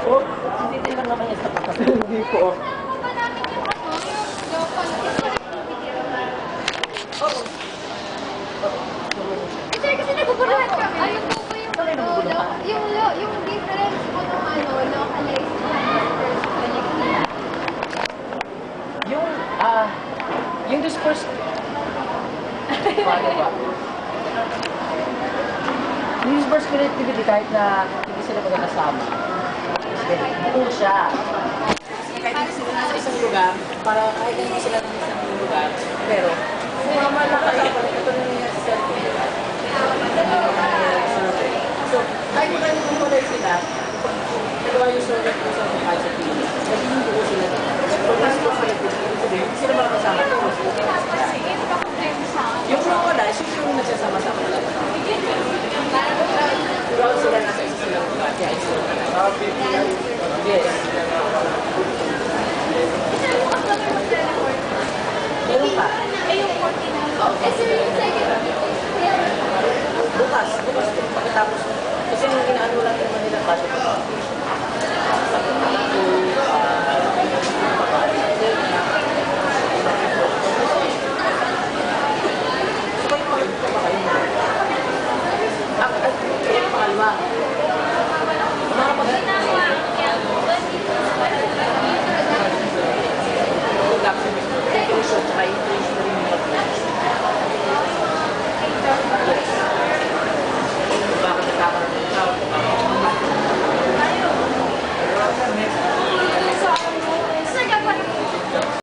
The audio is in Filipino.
po. Hindi lang naman yan sa patas. Hindi po. Sir, kasi naguguluhan kami. Ano po po yung difference po ng localized versus connected? Yung discourse, paano ba? Yung discourse connectivity, kahit na hindi sila magkakasama, buo siya. Kahit hindi sila nasa isang lugar, para kahit hindi sila nasa isang lugar, pero sumama na kayo, ito na niya sa cellphone. So, kahit na kayo kumulay sila, nagawa yung survey ko sa mga sa Pilipinas, naging buo sila. Kung nasa ko sila, hindi sila makakasama. Yung localize, yung nagsasama-sama talaga. Pero sila nasa isa sila lugar. Kaya ito talaga. Yes. Meron pa. Sir, yung second Bukas. Pagkatapos, kasi yung inaano lang naman nila kaso pa. Bakit nagkakaroon ng